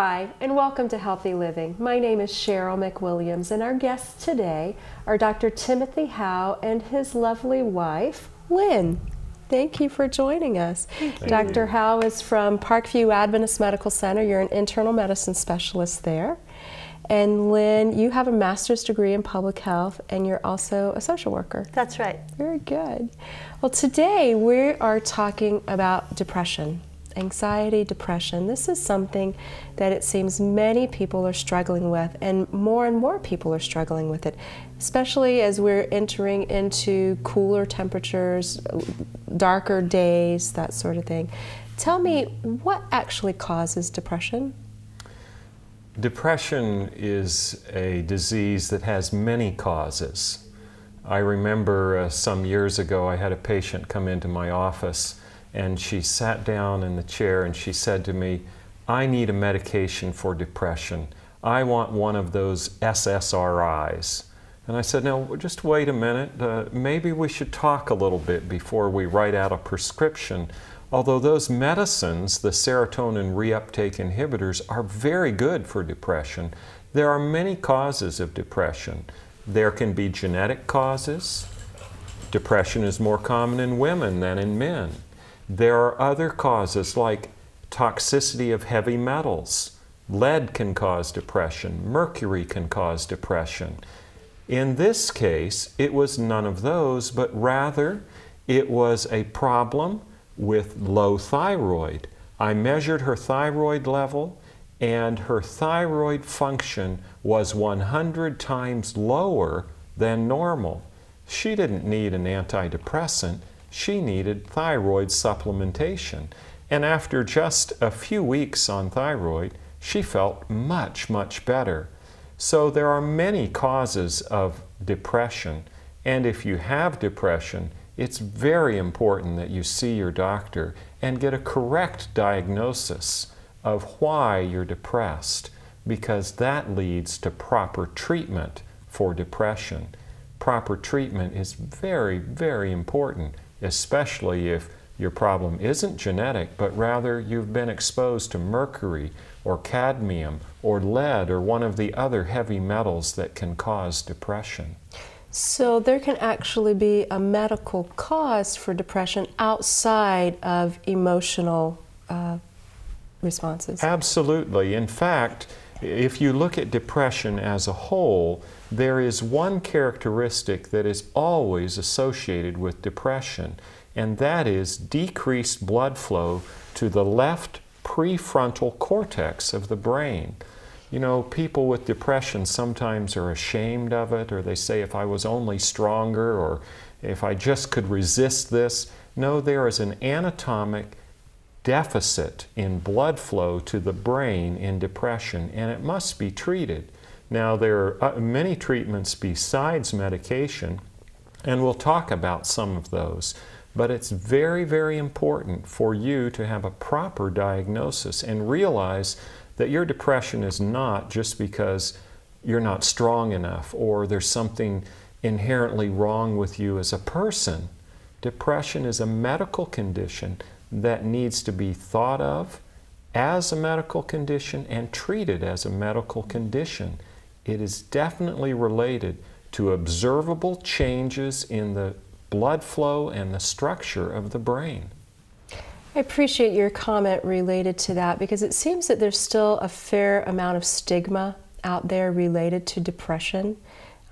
Hi, and welcome to Healthy Living. My name is Cheryl McWilliams, and our guests today are Dr. Timothy Howe and his lovely wife, Lynn. Thank you for joining us. Thank you. Dr. Howe is from Parkview Adventist Medical Center. You're an internal medicine specialist there. And Lynn, you have a master's degree in public health, and you're also a social worker. That's right. Very good. Well, today we are talking about depression. Anxiety, depression. This is something that it seems many people are struggling with, and more people are struggling with it, especially as we're entering into cooler temperatures, darker days, that sort of thing. Tell me, what actually causes depression? Depression is a disease that has many causes. I remember some years ago I had a patient come into my office, and she sat down in the chair and she said to me, "I need a medication for depression. I want one of those SSRIs." And I said, "No, just wait a minute. Maybe we should talk a little bit before we write out a prescription." Although those medicines, the serotonin reuptake inhibitors, are very good for depression, there are many causes of depression. There can be genetic causes. Depression is more common in women than in men. There are other causes like toxicity of heavy metals. Lead can cause depression. Mercury can cause depression. In this case, it was none of those, but rather it was a problem with low thyroid. I measured her thyroid level, and her thyroid function was 100 times lower than normal. She didn't need an antidepressant. She needed thyroid supplementation. And after just a few weeks on thyroid, she felt much, much better. So there are many causes of depression. And if you have depression, it's very important that you see your doctor and get a correct diagnosis of why you're depressed, because that leads to proper treatment for depression. Proper treatment is very, very important, especially if your problem isn't genetic, but rather you've been exposed to mercury or cadmium or lead or one of the other heavy metals that can cause depression. So there can actually be a medical cause for depression outside of emotional responses. Absolutely. In fact, if you look at depression as a whole, there is one characteristic that is always associated with depression, and that is decreased blood flow to the left prefrontal cortex of the brain. You know, people with depression sometimes are ashamed of it, or they say, if I was only stronger, or if I just could resist this. No, there is an anatomic deficit in blood flow to the brain in depression, and it must be treated. Now, there are many treatments besides medication, and we'll talk about some of those. But it's very, very important for you to have a proper diagnosis and realize that your depression is not just because you're not strong enough or there's something inherently wrong with you as a person. Depression is a medical condition that needs to be thought of as a medical condition and treated as a medical condition. It is definitely related to observable changes in the blood flow and the structure of the brain. I appreciate your comment related to that, because it seems that there's still a fair amount of stigma out there related to depression,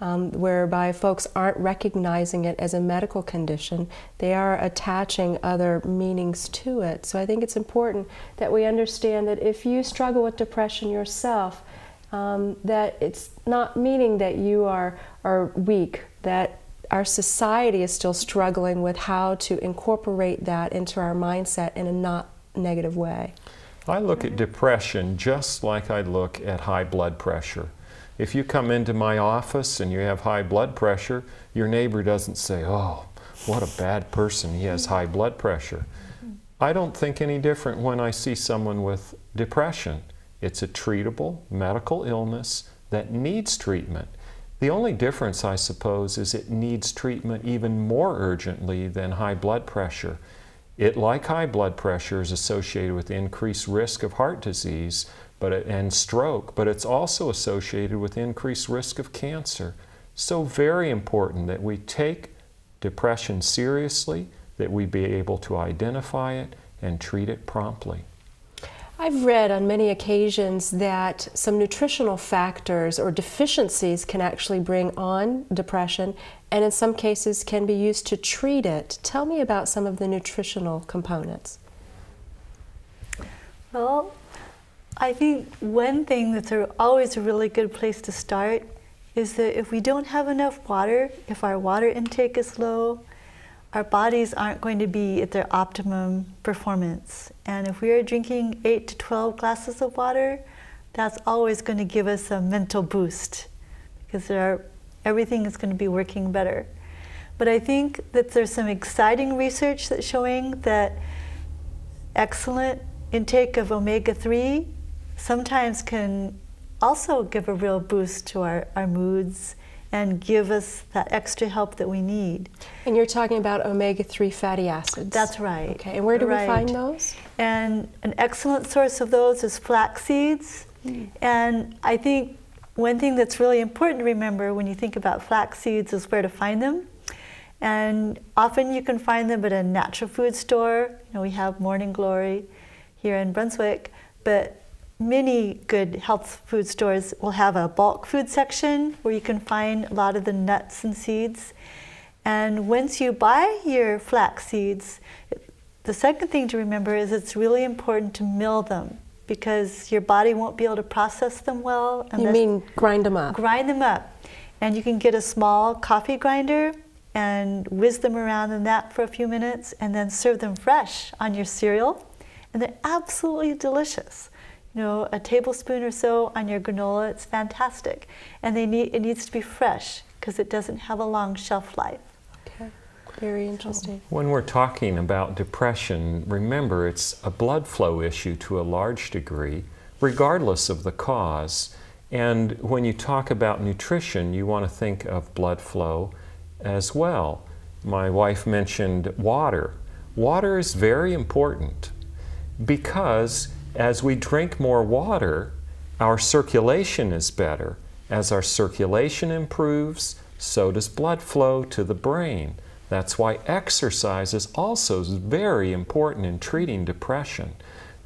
whereby folks aren't recognizing it as a medical condition. They are attaching other meanings to it. So I think it's important that we understand that if you struggle with depression yourself, that it's not meaning that you are weak, that our society is still struggling with how to incorporate that into our mindset in a not negative way. I look at depression just like I look at high blood pressure. If you come into my office and you have high blood pressure, your neighbor doesn't say, "Oh, what a bad person, he has high blood pressure." I don't think any different when I see someone with depression. It's a treatable medical illness that needs treatment. The only difference, I suppose, is it needs treatment even more urgently than high blood pressure. It, like high blood pressure, is associated with increased risk of heart disease, and stroke, but it's also associated with increased risk of cancer. So very important that we take depression seriously, that we be able to identify it and treat it promptly. I've read on many occasions that some nutritional factors or deficiencies can actually bring on depression, and in some cases can be used to treat it. Tell me about some of the nutritional components. Well, I think one thing that's always a really good place to start is that if we don't have enough water, if our water intake is low, our bodies aren't going to be at their optimum performance. And if we are drinking 8 to 12 glasses of water, that's always going to give us a mental boost because everything is going to be working better. But I think that there's some exciting research that's showing that excellent intake of omega-3 sometimes can also give a real boost to our moods and give us that extra help that we need. And you're talking about omega-3 fatty acids. That's right. Okay, and where do we find those? And an excellent source of those is flax seeds. And I think one thing that's really important to remember when you think about flax seeds is where to find them. And often you can find them at a natural food store. You know, we have Morning Glory here in Brunswick, but many good health food stores will have a bulk food section where you can find a lot of the nuts and seeds. And once you buy your flax seeds, the second thing to remember is it's really important to mill them because your body won't be able to process them well. You mean grind them up? Grind them up. And you can get a small coffee grinder and whiz them around in that for a few minutes and then serve them fresh on your cereal. And they're absolutely delicious. You know, a tablespoon or so on your granola, it's fantastic. And it needs to be fresh because it doesn't have a long shelf life. Okay, very interesting. When we're talking about depression, remember it's a blood flow issue to a large degree, regardless of the cause. And when you talk about nutrition, you want to think of blood flow as well. My wife mentioned water. Water is very important because as we drink more water, our circulation is better. As our circulation improves, so does blood flow to the brain. That's why exercise is also very important in treating depression,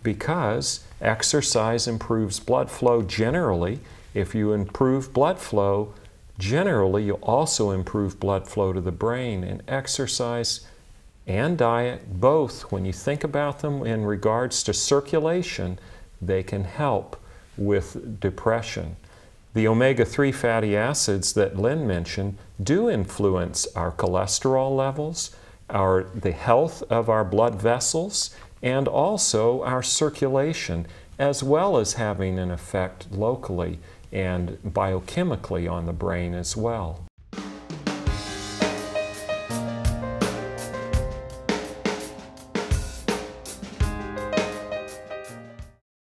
because exercise improves blood flow generally. If you improve blood flow, generally you'll also improve blood flow to the brain. And exercise and diet, both, when you think about them in regards to circulation, they can help with depression. The omega-3 fatty acids that Lynn mentioned do influence our cholesterol levels, the health of our blood vessels, and also our circulation, as well as having an effect locally and biochemically on the brain as well.